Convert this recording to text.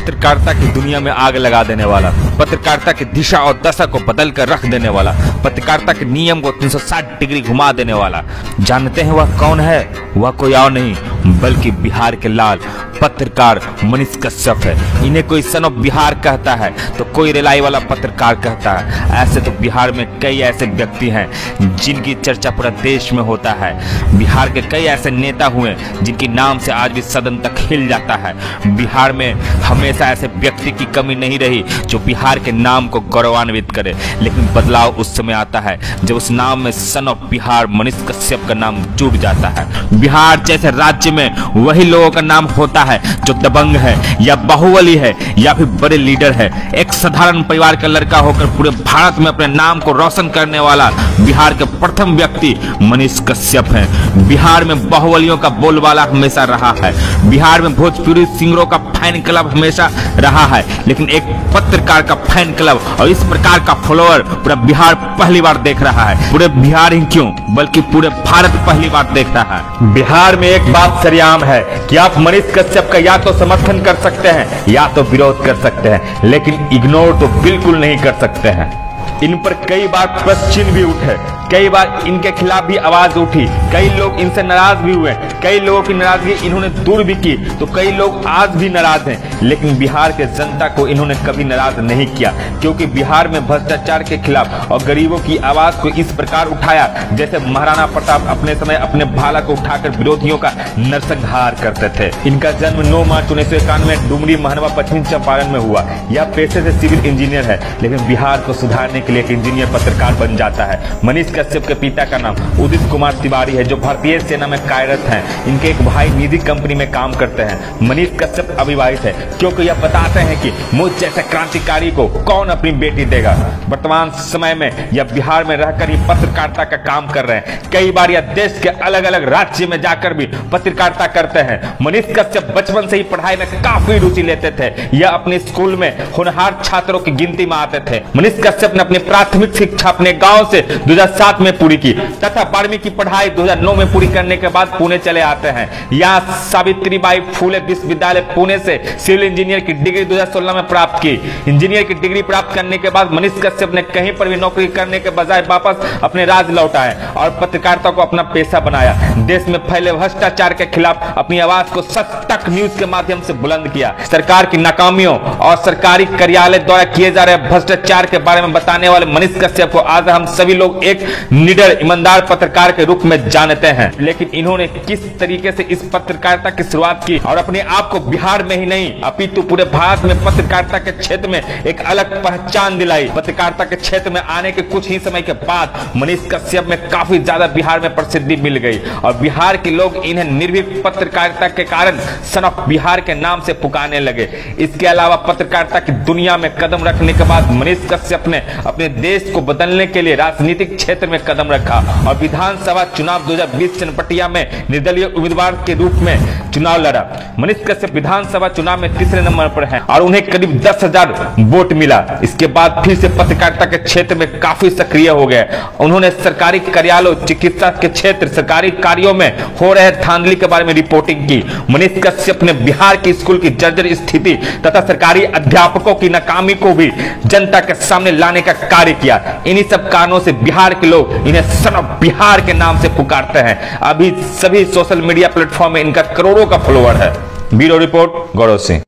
पत्रकारिता की दुनिया में आग लगा देने वाला, पत्रकारिता की दिशा और दशा को बदल कर रख देने वाला, पत्रकारिता के नियम को 360 डिग्री घुमा देने वाला। जानते हैं वह कौन है? वह कोई और नहीं बल्कि बिहार के लाल पत्रकार मनीष कश्यप है। इन्हें कोई सन ऑफ बिहार कहता है तो कोई रिलाई वाला पत्रकार कहता है। ऐसे तो बिहार में कई ऐसे व्यक्ति हैं जिनकी चर्चा पूरा देश में होता है। बिहार के कई ऐसे नेता हुए जिनकी नाम से आज भी सदन तक हिल जाता है। बिहार में हमेशा ऐसे व्यक्ति की कमी नहीं रही जो बिहार के नाम को गौरवान्वित करे, लेकिन बदलाव उस समय आता है जब उस नाम में सन ऑफ बिहार मनीष कश्यप का नाम जुड़ जाता है। बिहार जैसे राज्य में वही लोगों का नाम होता है जो दबंग है या बाहुबली है या फिर बड़े लीडर है। एक साधारण परिवार का लड़का होकर पूरे भारत में अपने नाम को रोशन करने वाला बिहार के प्रथम व्यक्ति मनीष कश्यप हैं। बिहार में बाहुबलियों का बोलबाला हमेशा रहा है। बिहार में भोजपुरी सिंगरों का फैन क्लब हमेशा रहा है, लेकिन एक पत्रकार का फैन क्लब और इस प्रकार का फॉलोअर पूरा बिहार पहली बार देख रहा है। पूरे बिहार ही क्यों बल्कि पूरे भारत पहली बार देख रहा है। बिहार में एक बात सरेआम है कि आप मनीष कश्यप का या तो समर्थन कर सकते हैं या तो विरोध कर सकते हैं, लेकिन इग्नोर तो बिल्कुल नहीं कर सकते हैं। इन पर कई बार प्रश्न चिन्ह भी उठे, कई बार इनके खिलाफ भी आवाज उठी, कई लोग इनसे नाराज भी हुए, कई लोगों की नाराजगी इन्होंने दूर भी की, तो कई लोग आज भी नाराज हैं। लेकिन बिहार के जनता को इन्होंने कभी नाराज नहीं किया, क्योंकि बिहार में भ्रष्टाचार के खिलाफ और गरीबों की आवाज को इस प्रकार उठाया जैसे महाराणा प्रताप अपने समय अपने भाला को उठाकर विरोधियों का नरसंहार करते थे। इनका जन्म 9 मार्च 1991 डुमरी महनवा पश्चिम चंपारण में हुआ। यह पेशे से सिविल इंजीनियर है, लेकिन बिहार को सुधारने के लिए एक इंजीनियर पत्रकार बन जाता है। मनीष कश्यप के पिता का नाम उदित कुमार तिवारी है, जो भारतीय सेना में कार्यरत हैं। इनके एक भाई निजी कंपनी में काम करते हैं। मनीष कश्यप अविवाहित है, क्योंकि यह बताते हैं कि मुझ जैसे क्रांतिकारी को कौन अपनी बेटी देगा। वर्तमान समय में यह बिहार में रहकर ही पत्रकारिता का काम कर रहे हैं। कई बार यह देश के अलग अलग राज्य में जाकर भी पत्रकारिता करते हैं। मनीष कश्यप बचपन से ही पढ़ाई में काफी रुचि लेते थे। यह अपने स्कूल में होनहार छात्रों की गिनती में आते थे। मनीष कश्यप ने अपनी प्राथमिक शिक्षा अपने गांव से 2007 में पूरी की तथा 12वीं की पढ़ाई 2009 में पूरी करने के बाद पुणे चले आते हैं। यहाँ सावित्रीबाई फुले विश्वविद्यालय पुणे से सिविल इंजीनियर की डिग्री 2016 में प्राप्त की। इंजीनियर की डिग्री प्राप्त करने के बाद मनीष कश्यप ने कहीं पर भी नौकरी करने के बजाय वापस अपने राज्य लौट आए और पत्रकारिता को अपना पेशा बनाया। देश में फैले भ्रष्टाचार के खिलाफ अपनी आवाज को सच तक न्यूज के माध्यम से बुलंद किया। सरकार की नाकामियों और सरकारी कार्यालय द्वारा किए जा रहे भ्रष्टाचार के बारे में बताने वाले मनीष कश्यप को आज हम सभी लोग एक निडर ईमानदार पत्रकार के रूप में जानते हैं। लेकिन इन्होंने किस तरीके से इस पत्रकारिता की शुरुआत की और अपने आप को बिहार में ही नहीं अपितु पूरे भारत में पत्रकारिता के क्षेत्र में एक अलग पहचान दिलाई। पत्रकारिता के क्षेत्र में आने के कुछ ही समय के बाद मनीष कश्यप में काफी ज्यादा बिहार में प्रसिद्धि मिल गई और बिहार के लोग इन्हें निर्भीक पत्रकारिता के कारण सन ऑफ बिहार के नाम से पुकारने लगे। इसके अलावा पत्रकारिता की दुनिया में कदम रखने के बाद मनीष कश्यप ने अपने देश को बदलने के लिए राजनीतिक क्षेत्र में कदम रखा और विधानसभा चुनाव 2020 चनपटिया में निर्दलीय उम्मीदवार के रूप में चुनाव लड़ा। मनीष कश्यप विधानसभा चुनाव में तीसरे नंबर पर हैं और उन्हें करीब 10,000 वोट मिला। इसके बाद फिर से पत्रकारिता के क्षेत्र में काफी सक्रिय हो गए। उन्होंने सरकारी कार्यालयों, चिकित्सा के क्षेत्र, सरकारी कार्यों में हो रहे धांधली के बारे में रिपोर्टिंग की। मनीष कश्यप ने बिहार की स्कूल की जर्जर स्थिति तथा सरकारी अध्यापकों की नाकामी को भी जनता के सामने लाने का कार्य किया। इन्हीं सब कारणों से बिहार के लोग इन्हें सन ऑफ बिहार के नाम से पुकारते हैं। अभी सभी सोशल मीडिया प्लेटफॉर्म में इनका करोड़ों का फॉलोअर है। Bureau report, Gaurav Singh.